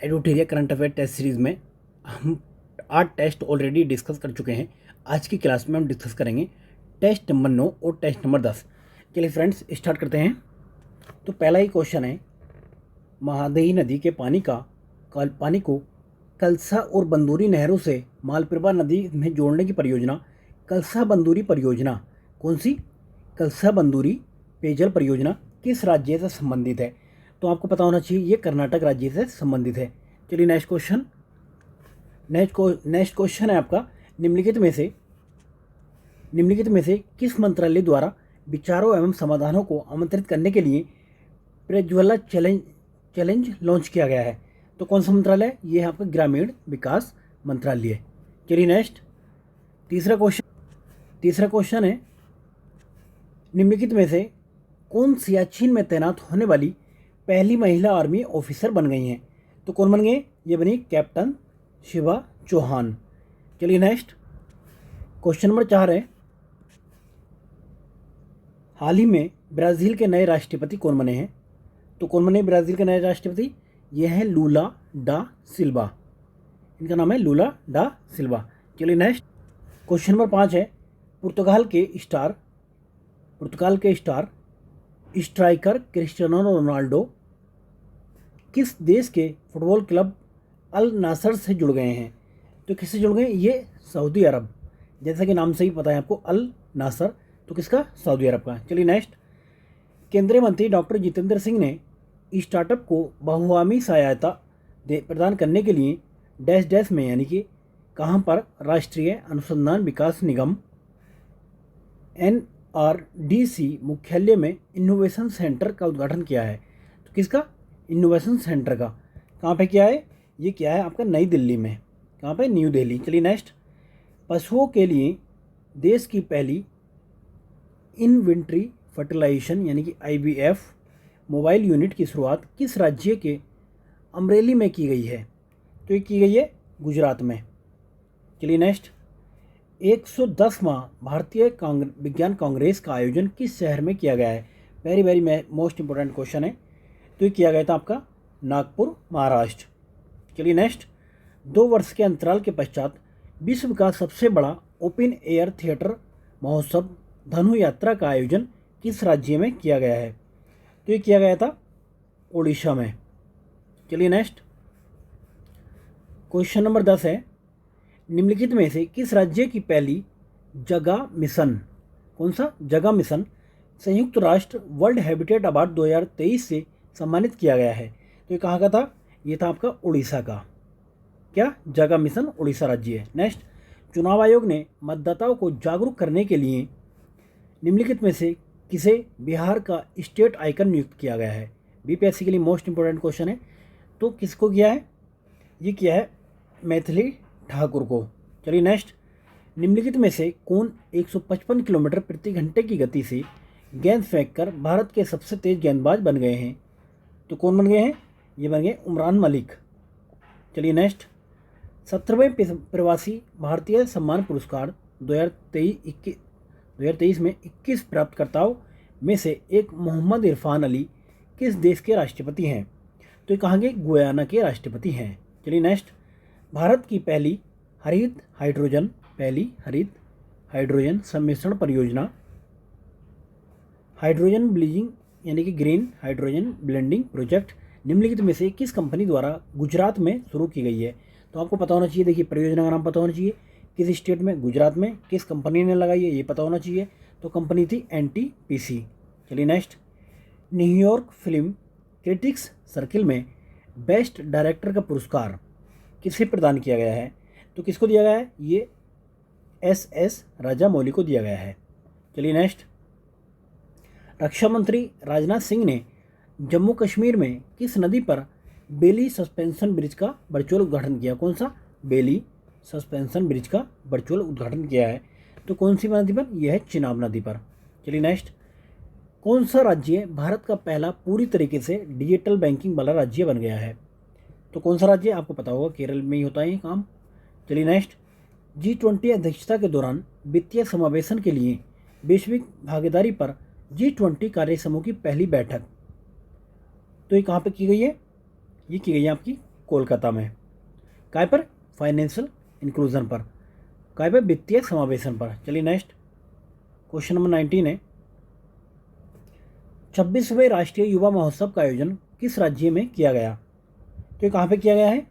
एडुटेरिया current affair test series में हम 8 test already discuss कर चुके हैं। आज की क्लास में हम डिस्कस करेंगे टेस्ट नंबर 9 और टेस्ट नंबर 10। चलिए फ्रेंड्स स्टार्ट करते हैं। तो पहला ही क्वेश्चन है, महादही नदी के पानी को कलसा और बंदूरी नहरों से मालप्रभा नदी में जोड़ने की परियोजना कलसा बंदूरी परियोजना कौन सी? कलसा बंदूरी पेयजल परियोजना किस राज्य से संबंधित है? तो आपको पता होना चाहिए ये कर्नाटक राज्य से संबंधित है। चलिए नेक्स्ट क्वेश्चन है आपका, निम्नलिखित में से किस मंत्रालय द्वारा विचारों एवं समाधानों को आमंत्रित करने के लिए प्रज्वला चैलेंज लॉन्च किया गया है? तो कौन सा मंत्रालय? ये है आपका ग्रामीण विकास मंत्रालय। चलिए नेक्स्ट तीसरा क्वेश्चन है, निम्नलिखित में से कौन सियाचिन में तैनात होने वाली पहली महिला आर्मी ऑफिसर बन गई हैं? तो कौन बन गए? ये बनी कैप्टन शिवा चौहान। चलिए नेक्स्ट क्वेश्चन नंबर 4 है, हाल ही में ब्राज़ील के नए राष्ट्रपति कौन बने हैं? तो कौन बने ब्राज़ील के नए राष्ट्रपति? ये हैं लूला डा सिल्वा। इनका नाम है लूला डा सिल्वा। चलिए नेक्स्ट क्वेश्चन नंबर 5 है, पुर्तगाल के स्टार स्ट्राइकर क्रिस्टियानो रोनाल्डो किस देश के फुटबॉल क्लब अल नासर से जुड़ गए हैं? तो किससे जुड़ गए? ये सऊदी अरब, जैसा कि नाम से ही पता है आपको, अल नासर। तो किसका? सऊदी अरब का। चलिए नेक्स्ट, केंद्रीय मंत्री डॉक्टर जितेंद्र सिंह ने स्टार्टअप को बहुआयामी सहायता प्रदान करने के लिए डैश डैश में यानी कि कहाँ पर राष्ट्रीय अनुसंधान विकास निगम NRDC मुख्यालय में इनोवेशन सेंटर का उद्घाटन किया है? तो किसका? इनोवेशन सेंटर का। कहाँ पे किया है? ये किया है आपका नई दिल्ली में। कहाँ पे? न्यू दिल्ली। चलिए नेक्स्ट, पशुओं के लिए देश की पहली इन्वेंट्री फर्टिलाइजेशन यानी कि IVF मोबाइल यूनिट की शुरुआत किस राज्य के अमरेली में की गई है? तो ये की गई है गुजरात में। चलिए नेक्स्ट, 110वां भारतीय विज्ञान कांग्रेस का आयोजन किस शहर में किया गया है? वेरी मोस्ट इंपॉर्टेंट क्वेश्चन है। तो ये किया गया था आपका नागपुर, महाराष्ट्र। चलिए नेक्स्ट, 2 वर्ष के अंतराल के पश्चात विश्व का सबसे बड़ा ओपन एयर थिएटर महोत्सव धनु यात्रा का आयोजन किस राज्य में किया गया है? तो ये किया गया था ओडिशा में। चलिए नेक्स्ट क्वेश्चन नंबर 10 है, निम्नलिखित में से किस राज्य की पहली जगह मिशन, कौन सा? जगह मिशन संयुक्त राष्ट्र वर्ल्ड हैबिटेट अवार्ड 2023 से सम्मानित किया गया है? तो ये कहाँ का था? ये था आपका उड़ीसा का। क्या? जगह मिशन उड़ीसा राज्य है। नेक्स्ट, चुनाव आयोग ने मतदाताओं को जागरूक करने के लिए निम्नलिखित में से किसे बिहार का स्टेट आइकन नियुक्त किया गया है? BPSC के लिए मोस्ट इंपोर्टेंट क्वेश्चन है। तो किसको किया है? ये किया है मैथिली ठाकुर को। चलिए नेक्स्ट, निम्नलिखित में से कौन 155 किलोमीटर प्रति घंटे की गति से गेंद फेंककर भारत के सबसे तेज गेंदबाज बन गए हैं? तो कौन बन गए हैं? ये बन गए उमरान मलिक। चलिए नेक्स्ट, 17वें प्रवासी भारतीय सम्मान पुरस्कार 2023 में 21 प्राप्तकर्ताओं में से एक मोहम्मद इरफान अली किस देश के राष्ट्रपति हैं? तो ये कहाँ के? गुयाना के राष्ट्रपति हैं। चलिए नेक्स्ट, भारत की पहली हरित हाइड्रोजन सम्मिश्रण परियोजना हाइड्रोजन ब्लीजिंग यानी कि ग्रीन हाइड्रोजन ब्लेंडिंग प्रोजेक्ट निम्नलिखित में से किस कंपनी द्वारा गुजरात में शुरू की गई है? तो आपको पता होना चाहिए, देखिए परियोजना का नाम पता होना चाहिए, किस स्टेट में? गुजरात में। किस कंपनी ने लगाई है? ये पता होना चाहिए। तो कंपनी थी NTPC। चलिए next, New York film critics circle में बेस्ट डायरेक्टर का पुरस्कार किसे प्रदान किया गया है? तो किसको दिया गया है? ये SS राजामौली को दिया गया है। चलिए नेक्स्ट, रक्षा मंत्री राजनाथ सिंह ने जम्मू कश्मीर में किस नदी पर बेली सस्पेंशन ब्रिज का वर्चुअल उद्घाटन किया? कौन सा? बेली सस्पेंशन ब्रिज का वर्चुअल उद्घाटन किया है। तो कौन सी नदी पर? यह है चिनाब नदी पर। चलिए नेक्स्ट, कौन सा राज्य भारत का पहला पूरी तरीके से डिजिटल बैंकिंग वाला राज्य बन गया है? तो कौन सा राज्य? आपको पता होगा, केरल में ही होता है ये काम। चलिए नेक्स्ट, G20 अध्यक्षता के दौरान वित्तीय समावेशन के लिए वैश्विक भागीदारी पर G20 कार्य समूह की पहली बैठक तो ये कहाँ पे की गई है? ये की गई है आपकी कोलकाता में। काय पर? फाइनेंशियल इंक्लूजन पर। काय पर? वित्तीय समावेशन पर। चलिए नेक्स्ट क्वेश्चन नंबर 19 है, 26वें राष्ट्रीय युवा महोत्सव का आयोजन किस राज्य में किया गया? तो ये कहाँ पे किया गया है?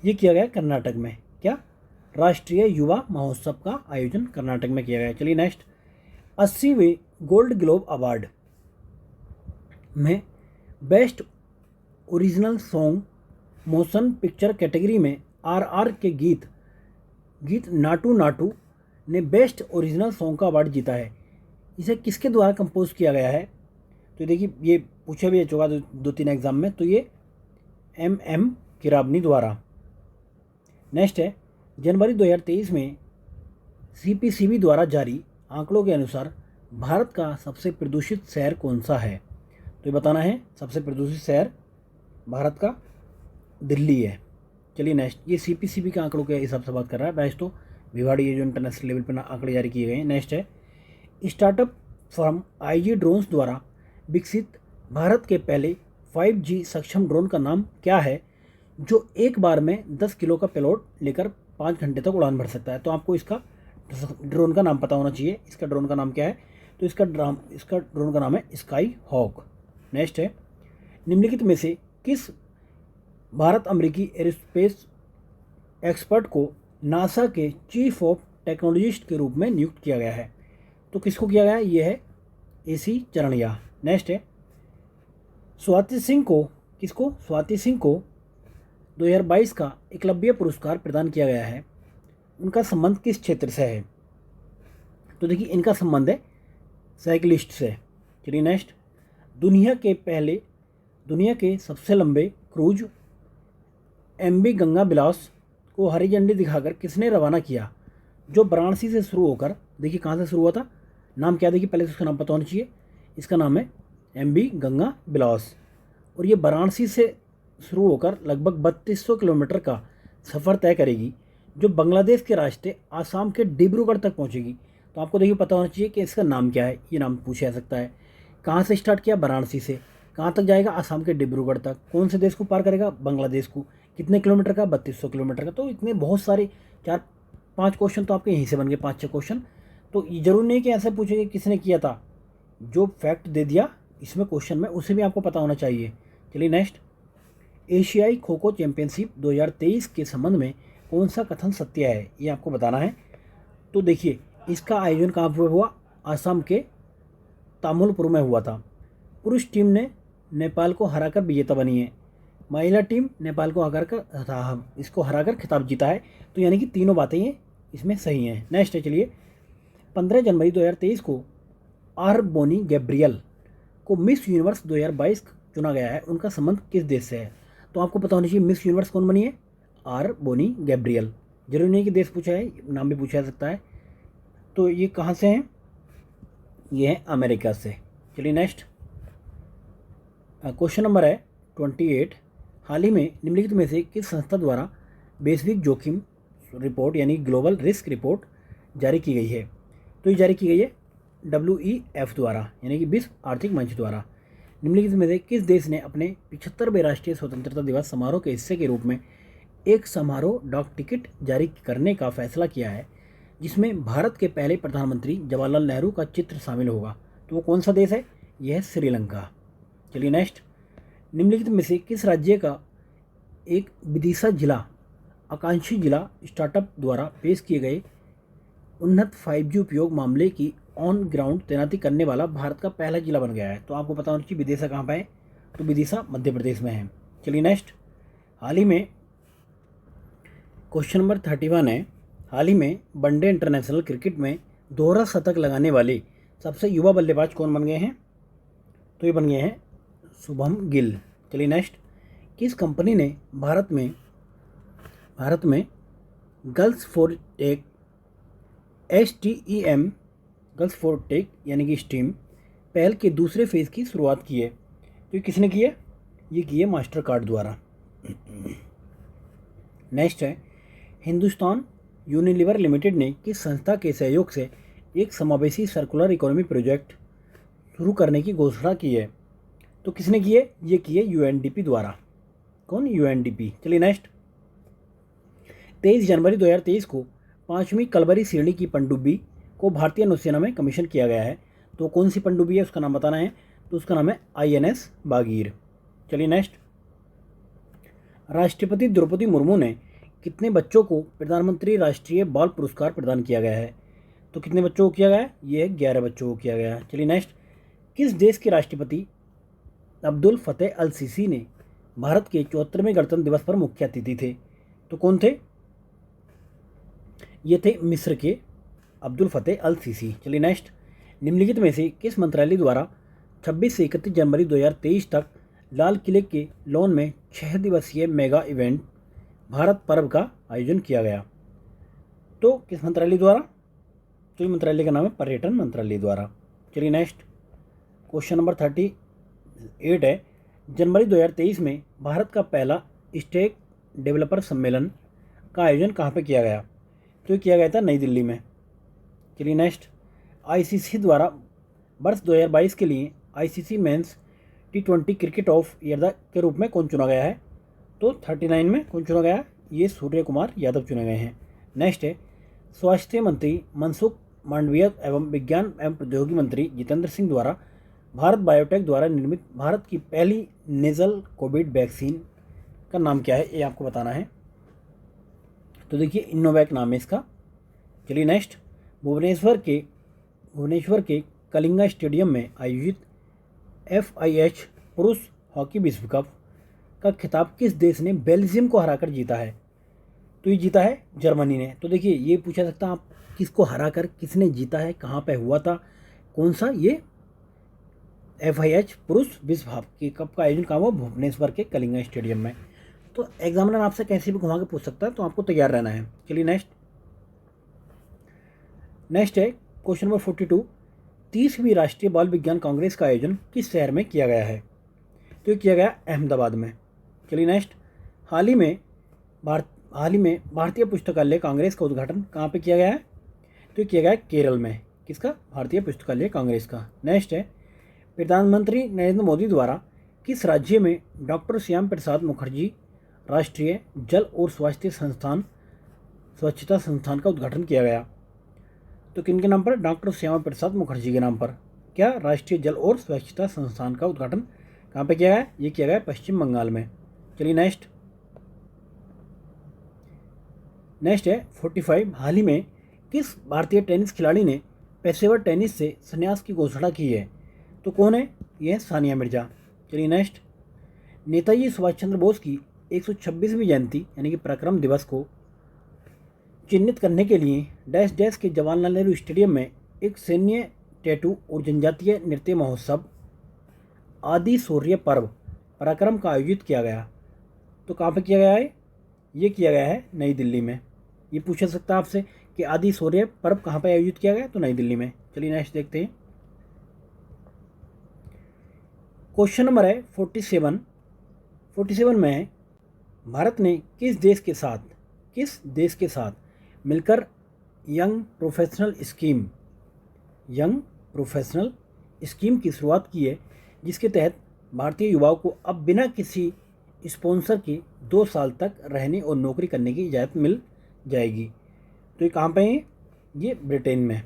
ये किया गया कर्नाटक में। क्या? राष्ट्रीय युवा महोत्सव का आयोजन कर्नाटक में किया गया। चलिए नेक्स्ट, 80वें गोल्ड ग्लोब अवार्ड में best original song motion picture category में आरआर के गीत नाटू नाटू ने बेस्ट ओरिजिनल सॉन्ग का अवार्ड जीता है। इसे किसके द्वारा कंपोज किया गया है? तो देखिए ये पूछा भी चुका 2-3 एग्जाम में, तो ये एम किराबनी द्वारा। नेक्स्ट है, जनवरी 2023 में सीपीसीबी द्वारा जारी आंकड़ों के अनुसार भारत का सबसे प्रदूषित शहर कौन सा है? तो ये बताना है। सबसे प्रदूषित शहर भारत का दिल्ली है। चलिए नेक्स्ट, ये सीपीसीबी के आंकड़ों के हिसाब से बात कर रहा है। वैसे तो भिवाड़ी ये जो इंटरनेशनल लेवल पर आंकड़े जारी किए गए हैं। नेक्स्ट है, स्टार्टअप फर्म आईजी ड्रोन्स द्वारा विकसित भारत के पहले 5G सक्षम ड्रोन का नाम क्या है, जो एक बार में 10 किलो का पेलोड लेकर 5 घंटे तक उड़ान भर सकता है? तो आपको इसका ड्रोन का नाम पता होना चाहिए। इसका ड्रोन का नाम क्या है? तो इसका ड्रोन का नाम है स्काई हॉक। नेक्स्ट है, निम्नलिखित में से किस भारत अमेरिकी एरोस्पेस एक्सपर्ट को नासा के चीफ ऑफ टेक्नोलॉजिस्ट के रूप में नियुक्त किया गया है? तो किसको किया गया है? ये है AC चरणिया। नेक्स्ट है, स्वाति सिंह को 2022 का एकलव्य पुरस्कार प्रदान किया गया है। उनका संबंध किस क्षेत्र से है? तो देखिए इनका संबंध है साइकिलिस्ट से। चलिए नेक्स्ट, दुनिया के सबसे लंबे क्रूज MV गंगा बिलास को हरी झंडी दिखाकर किसने रवाना किया, जो वाराणसी से शुरू होकर, देखिए कहाँ से शुरू हुआ था, नाम क्या? देखिए पहले तो उसका नाम पता होना चाहिए। इसका नाम है MV गंगा बिलास, और ये वाराणसी से शुरू होकर लगभग 3200 किलोमीटर का सफ़र तय करेगी, जो बांग्लादेश के रास्ते आसाम के डिब्रूगढ़ तक पहुंचेगी। तो आपको देखिए पता होना चाहिए कि इसका नाम क्या है। ये नाम पूछा जा सकता है। कहाँ से स्टार्ट किया? वाराणसी से। कहाँ तक जाएगा? आसाम के डिब्रूगढ़ तक। कौन से देश को पार करेगा? बांग्लादेश को। कितने किलोमीटर का? 3200 किलोमीटर का। तो इतने बहुत सारे 4-5 क्वेश्चन तो आपके यहीं से बन गए, 5-6 क्वेश्चन। तो ये जरूर नहीं कि ऐसे पूछे कि किसने किया था, जो फैक्ट दे दिया इसमें क्वेश्चन में उसे भी आपको पता होना चाहिए। चलिए नेक्स्ट, एशियाई खो खो चैंपियनशिप 2023 के संबंध में कौन सा कथन सत्य है, ये आपको बताना है। तो देखिए इसका आयोजन कहाँ पर हुआ? आसाम के तामुलपुर में हुआ था। पुरुष टीम ने नेपाल को हराकर विजेता बनी है। महिला टीम नेपाल को हराकर खिताब जीता है। तो यानी कि तीनों बातें ये इसमें सही हैं। नेक्स्ट है, चलिए 15 जनवरी 2023 को आर बोनी गैब्रियल को मिस यूनिवर्स 2022 चुना गया है। उनका संबंध किस देश से है? तो आपको पता होना चाहिए मिस यूनिवर्स कौन बनी है? R Bonney Gabriel. जरूरी नहीं कि देश पूछा है, नाम भी पूछा जा सकता है। तो ये कहाँ से हैं? ये है अमेरिका से। चलिए नेक्स्ट क्वेश्चन नंबर है 28, हाल ही में निम्नलिखित में से किस संस्था द्वारा वैश्विक जोखिम रिपोर्ट यानी ग्लोबल रिस्क रिपोर्ट जारी की गई है? तो ये जारी की गई है WEF द्वारा, यानी कि विश्व आर्थिक मंच द्वारा। निम्नलिखित में से किस देश ने अपने 75वें राष्ट्रीय स्वतंत्रता दिवस समारोह के हिस्से के रूप में एक समारोह डाक टिकट जारी करने का फैसला किया है, जिसमें भारत के पहले प्रधानमंत्री जवाहरलाल नेहरू का चित्र शामिल होगा? तो वो कौन सा देश है? यह है श्रीलंका। चलिए नेक्स्ट, निम्नलिखित में से किस राज्य का एक विदिशा जिला आकांक्षी जिला स्टार्टअप द्वारा पेश किए गए उन्नत 5G उपयोग मामले की ऑन ग्राउंड तैनाती करने वाला भारत का पहला जिला बन गया है? तो आपको पता होना चाहिए विदिशा कहाँ पर है? तो विदिशा मध्य प्रदेश में है। चलिए नेक्स्ट, हाल ही में क्वेश्चन नंबर 31 है, हाल ही में वनडे इंटरनेशनल क्रिकेट में दोहरा शतक लगाने वाले सबसे युवा बल्लेबाज कौन बन गए हैं? तो ये बन गए हैं शुभम गिल। चलिए नेक्स्ट, किस कंपनी ने भारत में girls for tech STEM girls for tech यानी कि स्टीम पहल के दूसरे फेज़ की शुरुआत की है? तो ये किसने की है? ये की है मास्टर कार्ड द्वारा। नेक्स्ट है, हिंदुस्तान यूनिलीवर लिमिटेड ने किस संस्था के सहयोग से एक समावेशी सर्कुलर इकोनॉमी प्रोजेक्ट शुरू करने की घोषणा की है? तो किसने की है? ये की है UNDP द्वारा। कौन? यूएनडीपी। चलिए नेक्स्ट, 23 जनवरी 2023 को 5वीं कलबरी श्रेणी की पनडुब्बी को भारतीय नौसेना में कमीशन किया गया है। तो कौन सी पनडुब्बी है, उसका नाम बताना है। तो उसका नाम है INS बागीर। चलिए नेक्स्ट, राष्ट्रपति द्रौपदी मुर्मू ने कितने बच्चों को प्रधानमंत्री राष्ट्रीय बाल पुरस्कार प्रदान किया गया है? तो कितने बच्चों को किया गया है? ये 11 बच्चों को किया गया है। चलिए नेक्स्ट, किस देश के राष्ट्रपति अब्दुल फतेह अल सीसी ने भारत के 74वें गणतंत्र दिवस पर मुख्य अतिथि थे? तो कौन थे? ये थे मिस्र के अब्दुल फतेह अल सीसी। चलिए नेक्स्ट, निम्नलिखित में से किस मंत्रालय द्वारा 26 से 31 जनवरी 2023 तक लाल किले के लॉन में 6 दिवसीय मेगा इवेंट भारत पर्व का आयोजन किया गया? तो किस मंत्रालय द्वारा? तो ये मंत्रालय का नाम है पर्यटन मंत्रालय द्वारा। चलिए नेक्स्ट, क्वेश्चन नंबर 38 है, जनवरी 2023 में भारत का पहला स्टेक डेवलपर सम्मेलन का आयोजन कहाँ पे किया गया? तो ये किया गया था नई दिल्ली में। चलिए नेक्स्ट, ICC द्वारा वर्ष 2022 के लिए ICC men's T20 cricket of year के रूप में कौन चुना गया है? तो 39 में कौन चुना गया? ये सूर्य कुमार यादव चुने गए हैं। नेक्स्ट है, स्वास्थ्य मंत्री मनसुख मांडविया एवं विज्ञान एवं प्रौद्योगिकी मंत्री जितेंद्र सिंह द्वारा भारत बायोटेक द्वारा निर्मित भारत की पहली नेजल कोविड वैक्सीन का नाम क्या है, ये आपको बताना है। तो देखिए इनोवैक नाम है इसका। चलिए नेक्स्ट, भुवनेश्वर के कलिंगा स्टेडियम में आयोजित FIH पुरुष हॉकी विश्व कप का खिताब किस देश ने बेल्जियम को हराकर जीता है? तो ये जीता है जर्मनी ने। तो देखिए ये पूछा सकता है आप, किसको हराकर किसने जीता है, कहाँ पे हुआ था, कौन सा? ये FIH पुरुष विश्व हॉकी कप का आयोजन कहाँ हुआ? भुवनेश्वर के कलिंगा स्टेडियम में। तो एग्जामिनर आपसे कैसे भी घुमा के पूछ सकता है, तो आपको तैयार रहना है। चलिए नेक्स्ट है क्वेश्चन नंबर 42, 30वीं राष्ट्रीय बाल विज्ञान कांग्रेस का आयोजन किस शहर में किया गया है? तो ये किया गया अहमदाबाद में। चलिए नेक्स्ट, हाल ही में भारतीय पुस्तकालय कांग्रेस का उद्घाटन कहाँ पे किया गया है? तो ये किया गया केरल में। किसका? भारतीय पुस्तकालय कांग्रेस का। नेक्स्ट है, प्रधानमंत्री नरेंद्र मोदी द्वारा किस राज्य में डॉक्टर श्याम प्रसाद मुखर्जी राष्ट्रीय जल और स्वच्छता संस्थान का उद्घाटन किया गया? तो किन के नाम पर? डॉक्टर श्यामा प्रसाद मुखर्जी के नाम पर। क्या? राष्ट्रीय जल और स्वच्छता संस्थान का उद्घाटन कहाँ पे किया गया? ये किया गया पश्चिम बंगाल में। चलिए नेक्स्ट है 45, हाल ही में किस भारतीय टेनिस खिलाड़ी ने पेशेवर टेनिस से संन्यास की घोषणा की है? तो कौन है? यह है सानिया मिर्जा। चलिए नेक्स्ट, नेताजी सुभाष चंद्र बोस की 126वीं जयंती यानी कि पराक्रम दिवस को चिन्हित करने के लिए डैश डैश के जवाहरलाल नेहरू स्टेडियम में एक सैन्य टैटू और जनजातीय नृत्य महोत्सव आदि शौर्य पर्व पराक्रम का आयोजित किया गया। तो कहाँ पे किया गया है? ये किया गया है नई दिल्ली में। ये पूछा सकता है आपसे कि आदि शौर्य पर्व कहाँ पे आयोजित किया गया? तो नई दिल्ली में। चलिए नेक्स्ट देखते हैं, क्वेश्चन नंबर है 47 में है, भारत ने किस देश के साथ मिलकर यंग प्रोफेशनल स्कीम की शुरुआत की है, जिसके तहत भारतीय युवाओं को अब बिना किसी स्पॉन्सर के 2 साल तक रहने और नौकरी करने की इजाज़त मिल जाएगी? तो ये कहाँ पे है? ये ब्रिटेन में।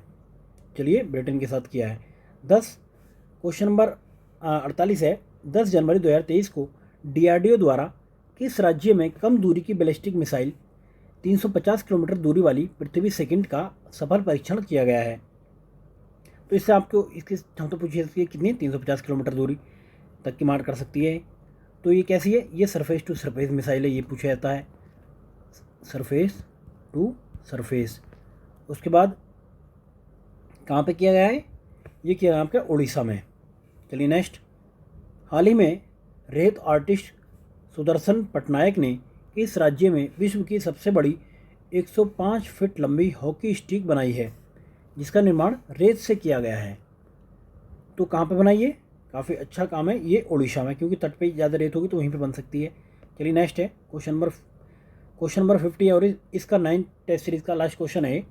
चलिए ब्रिटेन के साथ किया है। क्वेश्चन नंबर 48 है, 10 जनवरी 2023 को DRDO द्वारा किस राज्य में कम दूरी की बैलिस्टिक मिसाइल 350 किलोमीटर दूरी वाली पृथ्वी सेकंड का सफल परीक्षण किया गया है? तो इससे आपको इसकी क्षमता पूछी जाती है कितनी? 350 किलोमीटर दूरी तक की मार कर सकती है। तो ये कैसी है? ये सरफेस टू सरफेस मिसाइल है, ये पूछा जाता है सरफेस टू सरफेस। उसके बाद कहाँ पे किया गया है? ये किया गया आपका उड़ीसा में। चलिए नेक्स्ट, हाल ही में रेत आर्टिस्ट सुदर्शन पटनायक ने इस राज्य में विश्व की सबसे बड़ी 105 फीट लंबी हॉकी स्टिक बनाई है, जिसका निर्माण रेत से किया गया है। तो कहाँ पे बनाई है? काफ़ी अच्छा काम है ये उड़ीसा में, क्योंकि तट पे ज़्यादा रेत होगी तो वहीं पे बन सकती है। चलिए नेक्स्ट है क्वेश्चन नंबर 50 है और इसका 9 टेस्ट सीरीज़ का लास्ट क्वेश्चन है,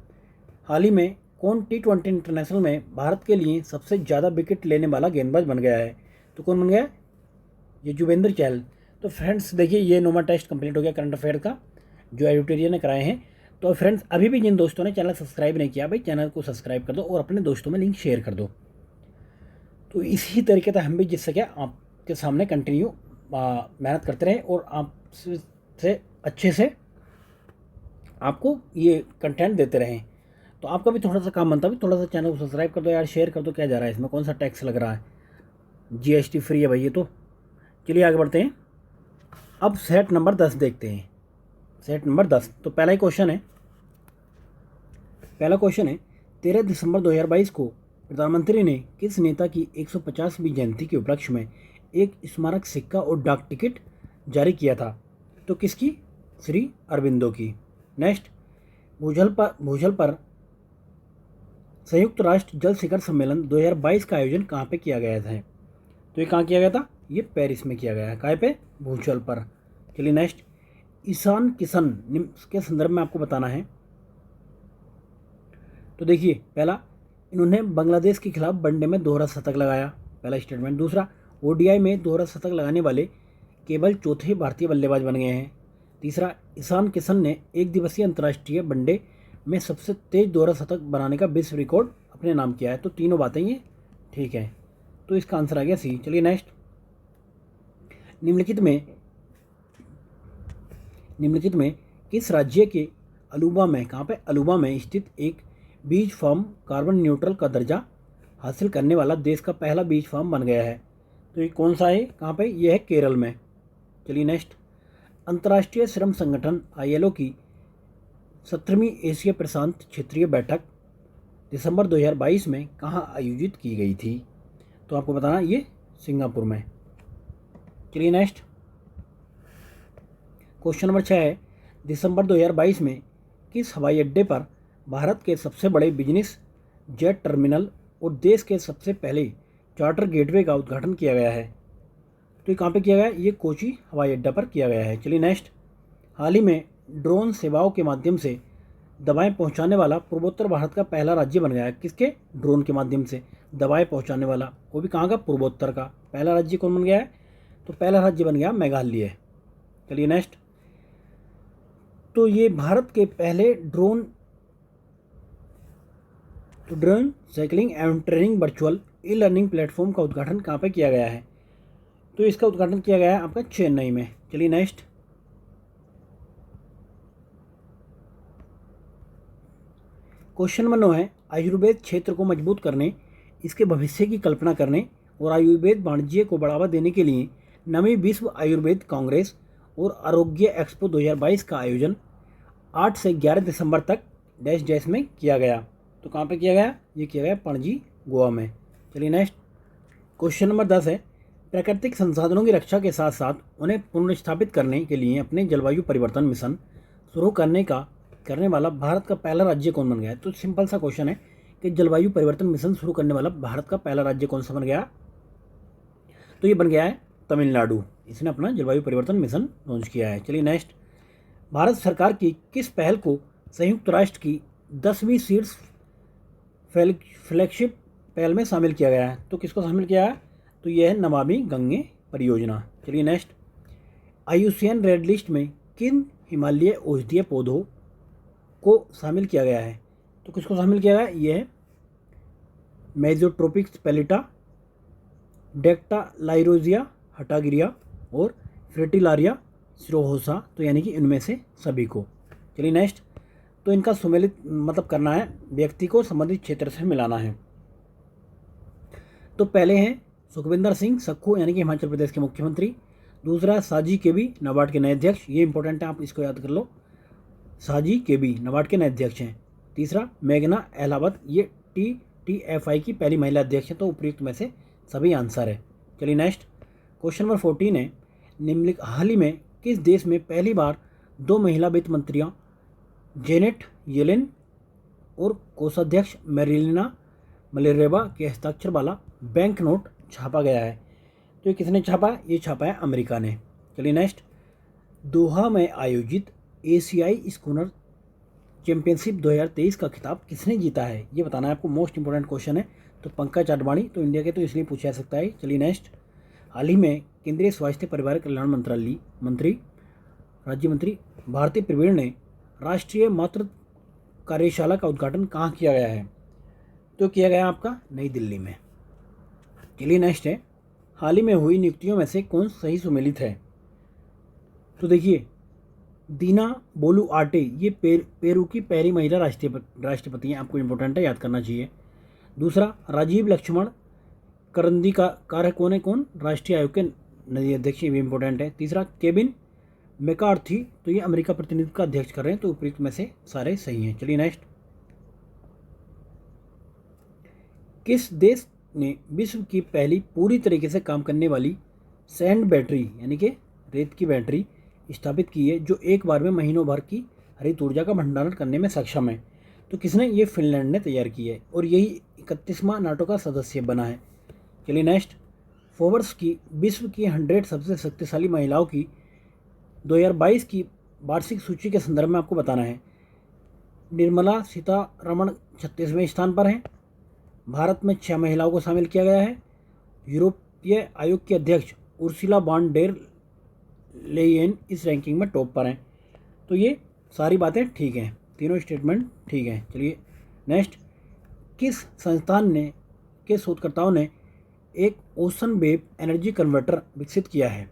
हाल ही में कौन T20 इंटरनेशनल में भारत के लिए सबसे ज़्यादा विकेट लेने वाला गेंदबाज बन गया है? तो कौन बन गया? ये युजवेंद्र चहल। तो फ्रेंड्स देखिए ये 9वां टेस्ट कंप्लीट हो गया करंट अफेयर का जो एडिटोरियल ने कराए हैं। तो फ्रेंड्स अभी भी जिन दोस्तों ने चैनल सब्सक्राइब नहीं किया भाई चैनल को सब्सक्राइब कर दो और अपने दोस्तों में लिंक शेयर कर दो। तो इसी तरीके से हम भी जिस सके आपके सामने कंटिन्यू मेहनत करते रहें और आप से अच्छे से आपको ये कंटेंट देते रहें। तो आपका भी थोड़ा सा काम बनता है, थोड़ा सा चैनल को सब्सक्राइब कर दो यार, शेयर कर दो। क्या जा रहा है इसमें, कौन सा टैक्स लग रहा है, जीएसटी फ्री है भाई ये तो। चलिए आगे बढ़ते हैं। अब सेट नंबर 10 देखते हैं। सेट नंबर 10 तो पहला क्वेश्चन है 13 दिसंबर 2022 को प्रधानमंत्री ने किस नेता की 150वीं जयंती के उपलक्ष्य में एक स्मारक सिक्का और डाक टिकट जारी किया था? तो किसकी? श्री अरबिंदो की। नेक्स्ट, भूजल पर संयुक्त राष्ट्र जल शिखर सम्मेलन 2022 का आयोजन कहाँ पे किया गया था? तो ये कहाँ किया गया था? ये पेरिस में किया गया है। कहाँ पे? भूजल पर। चलिए नेक्स्ट, ईशान किशन के संदर्भ में आपको बताना है। तो देखिए, पहला, इन्होंने बांग्लादेश के खिलाफ वनडे में दोहरा शतक लगाया, पहला स्टेटमेंट। दूसरा, ओडीआई में दोहरा शतक लगाने वाले केवल चौथे भारतीय बल्लेबाज बन गए हैं। तीसरा, ईशान किशन ने एक दिवसीय अंतर्राष्ट्रीय वनडे में सबसे तेज दोहरा शतक बनाने का विश्व रिकॉर्ड अपने नाम किया है। तो तीनों बातें ये ठीक है, तो इसका आंसर आ गया सी। चलिए नेक्स्ट, निम्नलिखित में किस राज्य के अलुवा में, कहाँ पे? अलुवा में स्थित एक बीज फार्म कार्बन न्यूट्रल का दर्जा हासिल करने वाला देश का पहला बीज फार्म बन गया है? तो ये कौन सा है, कहाँ पे? ये है केरल में। चलिए नेक्स्ट, अंतर्राष्ट्रीय श्रम संगठन ILO की 17वीं एशिया प्रशांत क्षेत्रीय बैठक दिसंबर 2022 में कहाँ आयोजित की गई थी? तो आपको बताना, ये सिंगापुर में। चलिए नेक्स्ट, क्वेश्चन नंबर 6 है, दिसंबर 2022 में किस हवाई अड्डे पर भारत के सबसे बड़े बिजनेस जेट टर्मिनल और देश के सबसे पहले चार्टर गेटवे का उद्घाटन किया गया है? तो ये कहाँ पे किया गया है? ये कोची हवाई अड्डा पर किया गया है। चलिए नेक्स्ट, हाल ही में ड्रोन सेवाओं के माध्यम से दवाएं पहुंचाने वाला पूर्वोत्तर भारत का पहला राज्य बन गया है। किसके? ड्रोन के माध्यम से दवाएं पहुंचाने वाला, वो भी कहाँ का? पूर्वोत्तर का। पहला राज्य कौन बन गया है? तो पहला राज्य बन गया मेघालय। चलिए नेक्स्ट, तो ये भारत के पहले drone cycling and training virtual e learning platform का उद्घाटन कहाँ पे किया गया है? तो इसका उद्घाटन किया गया है आपका चेन्नई में। चलिए नेक्स्ट, क्वेश्चन नंबर 9 है, आयुर्वेद क्षेत्र को मजबूत करने, इसके भविष्य की कल्पना करने और आयुर्वेद वाणिज्य को बढ़ावा देने के लिए नवीं विश्व आयुर्वेद कांग्रेस और आरोग्य एक्सपो 2022 का आयोजन 8 से 11 दिसंबर तक डैश डैश में किया गया। तो कहाँ पे किया गया? ये किया गया पणजी, गोवा में। चलिए नेक्स्ट, क्वेश्चन नंबर 10 है, प्राकृतिक संसाधनों की रक्षा के साथ साथ उन्हें पुनर्स्थापित करने के लिए अपने जलवायु परिवर्तन मिशन शुरू करने वाला भारत का पहला राज्य कौन बन गया है? तो सिंपल सा क्वेश्चन है कि जलवायु परिवर्तन मिशन शुरू करने वाला भारत का पहला राज्य कौन सा बन गया? तो ये बन गया है तमिलनाडु। इसने अपना जलवायु परिवर्तन मिशन लॉन्च किया है। चलिए नेक्स्ट, भारत सरकार की किस पहल को संयुक्त राष्ट्र की 10वीं शीर्ष फ्लैगशिप पहल में शामिल किया गया है? तो किसको शामिल किया है? तो यह है नमामि गंगे परियोजना। चलिए नेक्स्ट, IUCN रेड लिस्ट में किन हिमालय औषधीय पौधों को शामिल किया गया है? तो किसको शामिल किया गया है? यह है मेजोट्रोपिक्स पेलिटा, डेक्टालाइरोजिया हटागिरिया और फ्रेटिलारिया सिरोहोसा। तो यानी कि इनमें से सभी को। चलिए नेक्स्ट, तो इनका सुमेलित मतलब करना है, व्यक्ति को संबंधित क्षेत्र से मिलाना है। तो पहले हैं सुखविंदर सिंह सक्खू यानी कि हिमाचल प्रदेश के मुख्यमंत्री। दूसरा, साजी केबी नाबार्ड के नए अध्यक्ष, ये इंपॉर्टेंट है, आप इसको याद कर लो। साजी केबी नाबार्ड के नए अध्यक्ष हैं। तीसरा, मेघना अहलावत, ये TTFI की पहली महिला अध्यक्ष है। तो उपयुक्त में से सभी आंसर है। चलिए नेक्स्ट, क्वेश्चन नंबर 14 है, निम्नलिखित हाल ही में किस देश में पहली बार 2 महिला वित्त मंत्रियां जेनेट येलेन और कोषाध्यक्ष मेरिलिना मलेरेवा के हस्ताक्षर वाला बैंक नोट छापा गया है? तो ये किसने छापा? ये छापा है अमेरिका ने। चलिए नेक्स्ट, दोहा में आयोजित एशियाई स्कूनर चैंपियनशिप 2023 का खिताब किसने जीता है? ये बताना है आपको, मोस्ट इंपोर्टेंट क्वेश्चन है। तो पंकज अडवाणी, तो इंडिया के, तो इसलिए पूछा जा सकता है। चलिए नेक्स्ट, हाल ही में केंद्रीय स्वास्थ्य परिवार कल्याण मंत्रालय राज्य मंत्री भारती प्रवीण ने राष्ट्रीय मातृत्व कार्यशाला का उद्घाटन कहाँ किया गया है? तो किया गया आपका नई दिल्ली में। चलिए नेक्स्ट है, हाल ही में हुई नियुक्तियों में से कौन सही सुमेलित है? तो देखिए, दीना बोलू आटे ये पेरू की पहली महिला राष्ट्रपति हैं, आपको इंपॉर्टेंट है, याद करना चाहिए। दूसरा, राजीव लक्ष्मण करंदी का कार्य कौन है? कौन? राष्ट्रीय आयोग के नई अध्यक्ष, ये भी इंपॉर्टेंट है। तीसरा, केविन मैकार्थी, तो ये अमेरिका प्रतिनिधित्व का अध्यक्ष कर रहे हैं, तो उपयुक्त में से सारे सही हैं। चलिए नेक्स्ट, किस देश ने विश्व की पहली पूरी तरीके से काम करने वाली सैंड बैटरी यानी कि रेत की बैटरी स्थापित की है, जो एक बार में महीनों भर की हरित ऊर्जा का भंडारण करने में सक्षम है? तो किसने? ये फिनलैंड ने तैयार की है और यही 31वां नाटो का सदस्य बना है। चलिए नेक्स्ट, फोर्ब्स की विश्व की 100 सबसे शक्तिशाली महिलाओं की 2022 की वार्षिक सूची के संदर्भ में आपको बताना है। निर्मला सीतारमण 36वें स्थान पर हैं। भारत में 6 महिलाओं को शामिल किया गया है। यूरोपीय आयोग के अध्यक्ष उर्सुला वॉन डेर लेयेन इस रैंकिंग में टॉप पर हैं। तो ये सारी बातें ठीक हैं, तीनों स्टेटमेंट ठीक हैं। चलिए नेक्स्ट, किस संस्थान ने के शोधकर्ताओं ने एक ओशन वेव एनर्जी कन्वर्टर विकसित किया है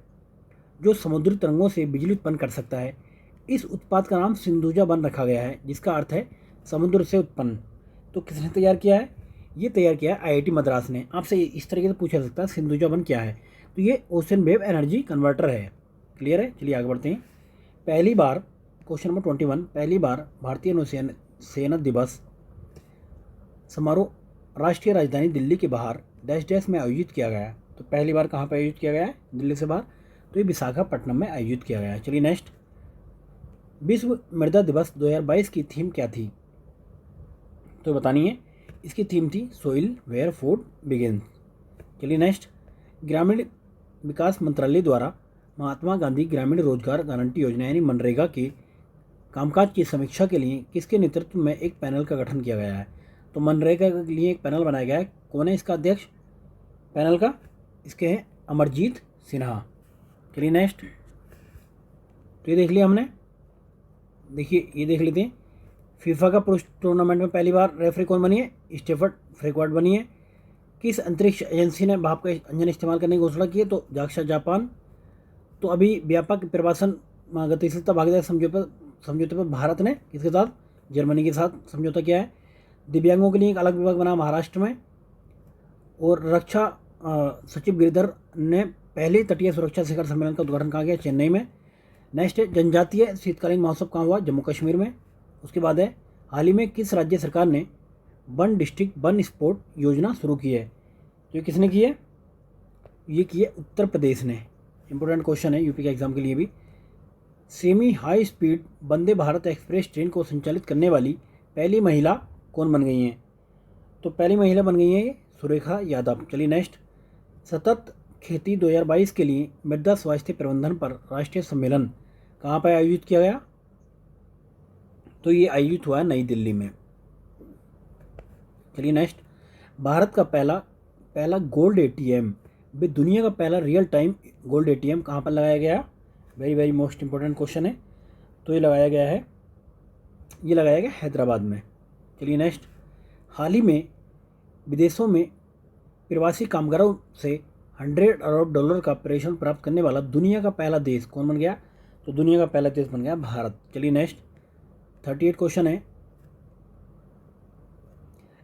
जो समुद्री तरंगों से बिजली उत्पन्न कर सकता है? इस उत्पाद का नाम सिंधुजा वन रखा गया है, जिसका अर्थ है समुद्र से उत्पन्न। तो किसने तैयार किया है? ये तैयार किया है आईआईटी मद्रास ने। आपसे इस तरीके से पूछा जा सकता है सिंधुजा वन क्या है? तो ये ओशन वेव एनर्जी कन्वर्टर है। क्लियर है? चलिए आगे बढ़ते हैं। पहली बार क्वेश्चन नंबर 21, पहली बार भारतीय नौसेना दिवस समारोह राष्ट्रीय राजधानी दिल्ली के बाहर डैश डैश में आयोजित किया गया। तो पहली बार कहाँ पर आयोजित किया गया है? दिल्ली से बाहर। तो ये विशाखापट्टनम में आयोजित किया गया है। चलिए नेक्स्ट, विश्व मृदा दिवस 2022 की थीम क्या थी? तो बतानी है। इसकी थीम थी सोइल वेयर फूड बिगिंस। चलिए नेक्स्ट, ग्रामीण विकास मंत्रालय द्वारा महात्मा गांधी ग्रामीण रोजगार गारंटी योजना यानी मनरेगा के कामकाज की समीक्षा के लिए किसके नेतृत्व में एक पैनल का गठन किया गया है? तो मनरेगा के लिए एक पैनल बनाया गया है। कौन है इसका अध्यक्ष पैनल का? इसके हैं अमरजीत सिन्हा। चलिए नेक्स्ट, तो ये देख लिया हमने। देखिए ये देख लेते हैं, फीफा का पुरुष टूर्नामेंट में पहली बार रेफरी कौन बनी है? स्टेफर्ड फ्रेक्वार्ट बनी है। किस अंतरिक्ष एजेंसी ने भाप का इंजन इस्तेमाल करने की घोषणा की है? तो जाक्सा जापान। तो अभी व्यापक प्रवासन गतिशीलता भागीदारी समझौते पर भारत ने किसके साथ? जर्मनी के साथ समझौता किया है। दिव्यांगों के लिए एक अलग विभाग बना महाराष्ट्र में। और रक्षा सचिव गिरिधर ने पहले तटीय सुरक्षा शिखर सम्मेलन का उद्घाटन कहाँ किया? चेन्नई में। नेक्स्ट है, जनजातीय शीतकालीन महोत्सव कहाँ हुआ? जम्मू कश्मीर में। उसके बाद है, हाल ही में किस राज्य सरकार ने वन डिस्ट्रिक्ट वन स्पोर्ट योजना शुरू की है? तो ये किसने की है? ये की है उत्तर प्रदेश ने। इंपॉर्टेंट क्वेश्चन है यूपी के एग्जाम के लिए भी। Semi high speed Vande Bharat express train को संचालित करने वाली पहली महिला कौन बन गई हैं? तो पहली महिला बन गई है सुरेखा यादव। चलिए नेक्स्ट, सतत खेती 2022 के लिए मृदा स्वास्थ्य प्रबंधन पर राष्ट्रीय सम्मेलन कहाँ पर आयोजित किया गया? तो ये आयोजित हुआ है नई दिल्ली में। चलिए नेक्स्ट, भारत का पहला गोल्ड एटीएम वे दुनिया का पहला रियल टाइम गोल्ड एटीएम कहाँ पर लगाया गया? Very very most important question है। तो ये लगाया गया हैदराबाद में। चलिए नेक्स्ट, हाल ही में विदेशों में प्रवासी कामगारों से $100 अरब का पेंशन प्राप्त करने वाला दुनिया का पहला देश कौन बन गया? तो दुनिया का पहला देश बन गया भारत। चलिए नेक्स्ट, 38 क्वेश्चन है,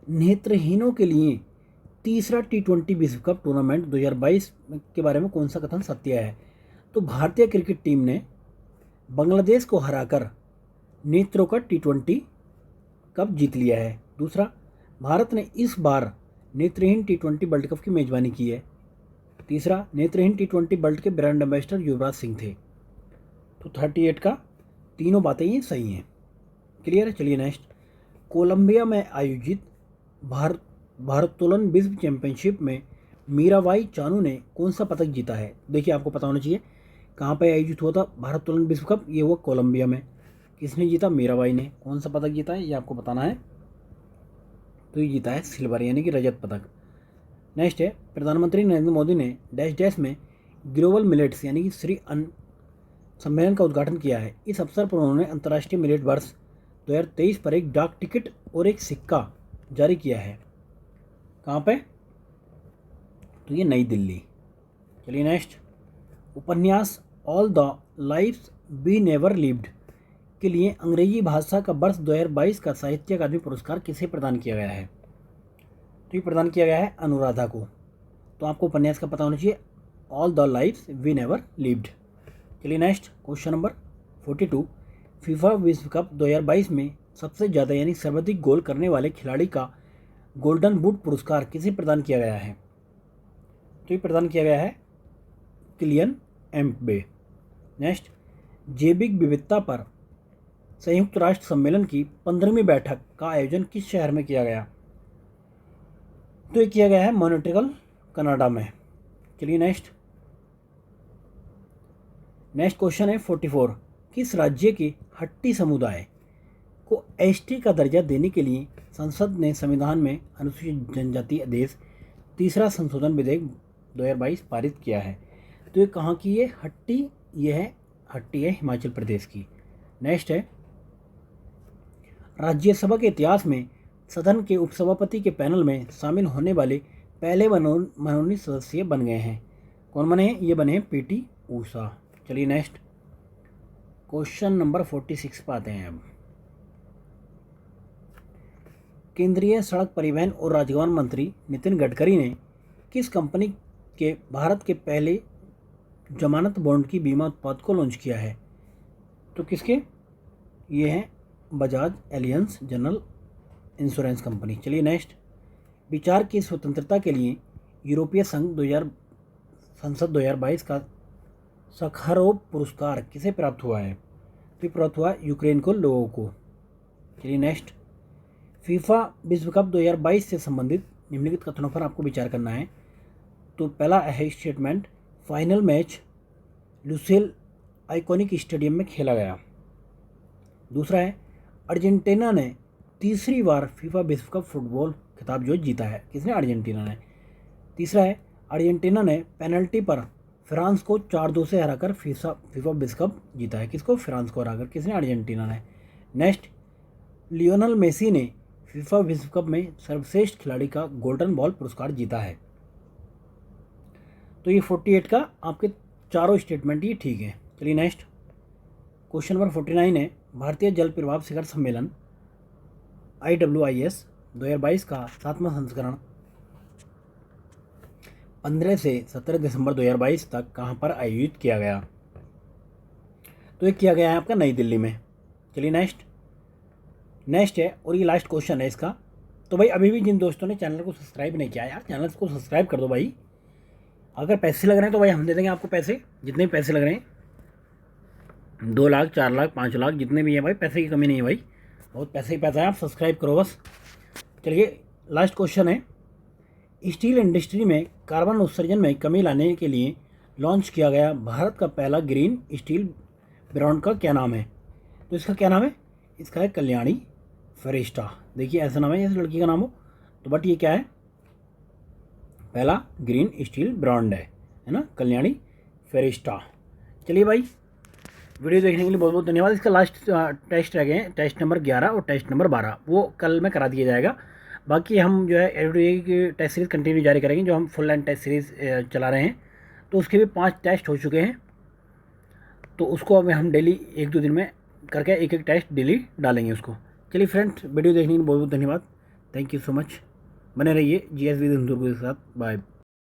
नेत्रहीनों के लिए तीसरा T20 विश्व कप टूर्नामेंट 2022 के बारे में कौन सा कथन सत्य है? तो भारतीय क्रिकेट टीम ने बांग्लादेश को हराकर नेत्रों का T20 कप जीत लिया है। दूसरा, भारत ने इस बार नेत्रहीन T20 वर्ल्ड कप की मेजबानी की है। तीसरा, नेत्रहीन T20 वर्ल्ड के ब्रांड एम्बेसडर युवराज सिंह थे। तो 38 का तीनों बातें ये सही हैं। क्लियर है? चलिए नेक्स्ट, कोलंबिया में आयोजित भारोत्तोलन विश्व चैंपियनशिप में मीराबाई चानू ने कौन सा पदक जीता है? देखिए आपको पता होना चाहिए कहाँ पर आयोजित हुआ था भारोत्तोलन विश्व कप। ये हुआ कोलंबिया में। किसने जीता? मीराबाई ने। कौन सा पदक जीता है ये आपको बताना है। तो ये जीता है सिल्वर यानी कि रजत पदक। नेक्स्ट है, प्रधानमंत्री नरेंद्र मोदी ने डैश डैश में ग्लोबल मिलेट्स यानी कि श्री अन्न सम्मेलन का उद्घाटन किया है। इस अवसर पर उन्होंने अंतर्राष्ट्रीय मिलेट वर्ष 2023 पर एक डाक टिकट और एक सिक्का जारी किया है। कहाँ पे? तो ये नई दिल्ली। चलिए नेक्स्ट, उपन्यास all the lives we never lived के लिए अंग्रेजी भाषा का वर्ष 2022 का साहित्य अकादमी पुरस्कार किसे प्रदान किया गया है? तो ये प्रदान किया गया है अनुराधा को। तो आपको उपन्यास का पता होना चाहिए, all the lives we never lived. चलिए नेक्स्ट, क्वेश्चन नंबर 42, फीफा विश्व कप 2022 में सबसे ज़्यादा यानी सर्वाधिक गोल करने वाले खिलाड़ी का गोल्डन बूट पुरस्कार किसे प्रदान किया गया है? तो ये प्रदान किया गया है किलियन एम्बे। नेक्स्ट, जैविक विविधता पर संयुक्त राष्ट्र सम्मेलन की 15वीं बैठक का आयोजन किस शहर में किया गया? तो ये किया गया है मॉन्ट्रियल, कनाडा में। चलिए नेक्स्ट क्वेश्चन है 44, किस राज्य के हट्टी समुदाय को एसटी का दर्जा देने के लिए संसद ने संविधान में अनुसूचित जनजाति आदेश 3 संशोधन विधेयक 2022 पारित किया है? तो ये कहाँ की है हट्टी? ये है हट्टी है हिमाचल प्रदेश की। नेक्स्ट है, राज्यसभा के इतिहास में सदन के उपसभापति के पैनल में शामिल होने वाले पहले मनोनीत सदस्य बन गए हैं। कौन बने हैं? ये बने हैं पीटी ऊषा। चलिए नेक्स्ट, क्वेश्चन नंबर 46 पर आते हैं अब। केंद्रीय सड़क परिवहन और राजमार्ग मंत्री नितिन गडकरी ने किस कंपनी के भारत के पहले जमानत बॉन्ड की बीमा उत्पाद को लॉन्च किया है? तो किसके? ये हैं Bajaj aliens general insurance company. चलिए नेक्स्ट, विचार की स्वतंत्रता के लिए यूरोपीय संसद 2022 का सखारोव पुरस्कार किसे प्राप्त हुआ है? तो प्राप्त हुआ यूक्रेन को लोगों को। चलिए नेक्स्ट, फीफा विश्व कप 2022 से संबंधित निम्नलिखित कथनों पर आपको विचार करना है। तो पहला है statement, final match Lucille iconic stadium में खेला गया। दूसरा है, अर्जेंटीना ने तीसरी बार फीफा विश्व कप फुटबॉल खिताब जो जीता है। किसने? अर्जेंटीना ने। तीसरा है, अर्जेंटीना ने पेनल्टी पर फ्रांस को 4-2 से हराकर फीफा विश्व कप जीता है। किसको? फ्रांस को हराकर। किसने? अर्जेंटीना ने। नेक्स्ट, लियोनेल मेसी ने फीफा विश्व कप में सर्वश्रेष्ठ खिलाड़ी का गोल्डन बॉल पुरस्कार जीता है। तो ये 48 का आपके चारों स्टेटमेंट ये ठीक है। चलिए नेक्स्ट, क्वेश्चन नंबर 49 है, भारतीय जल प्रवाह शिखर सम्मेलन IWIS 2022 का 7वां संस्करण 15 से 17 दिसंबर 2022 तक कहाँ पर आयोजित किया गया? तो ये किया गया है आपका नई दिल्ली में। चलिए नेक्स्ट है, और ये लास्ट क्वेश्चन है इसका। तो भाई अभी भी जिन दोस्तों ने चैनल को सब्सक्राइब नहीं किया यार, चैनल को सब्सक्राइब कर दो भाई। अगर पैसे लग रहे हैं तो भाई हम दे देंगे आपको पैसे, जितने भी पैसे लग रहे हैं, 2 लाख 4 लाख 5 लाख जितने भी हैं भाई, पैसे की कमी नहीं है भाई, बहुत पैसे ही पैसा है। आप सब्सक्राइब करो बस। चलिए लास्ट क्वेश्चन है, स्टील इंडस्ट्री में कार्बन उत्सर्जन में कमी लाने के लिए लॉन्च किया गया भारत का पहला ग्रीन स्टील ब्रांड का क्या नाम है? तो इसका क्या नाम है? इसका है कल्याणी फेरिस्टा। देखिए ऐसा नाम है जैसे लड़की का नाम हो, तो बट ये क्या है? पहला ग्रीन स्टील ब्रांड है ना, कल्याणी फेरिस्टा। चलिए भाई, वीडियो देखने के लिए बहुत बहुत धन्यवाद। इसका लास्ट टेस्ट रह गए हैं, टेस्ट नंबर 11 और टेस्ट नंबर 12, वो कल में करा दिया जाएगा। बाकी हम जो है एवरी की टेस्ट सीरीज़ कंटिन्यू जारी करेंगे, जो हम फुल एंड टेस्ट सीरीज़ चला रहे हैं। तो उसके भी 5 टेस्ट हो चुके हैं, तो उसको अब हम डेली 1-2 दिन में करके एक टेस्ट डेली डालेंगे उसको। चलिए फ्रेंड्स, वीडियो देखने के लिए बहुत बहुत धन्यवाद। Thank you so much. बने रहिए GS विद हिंदू के साथ। बाय।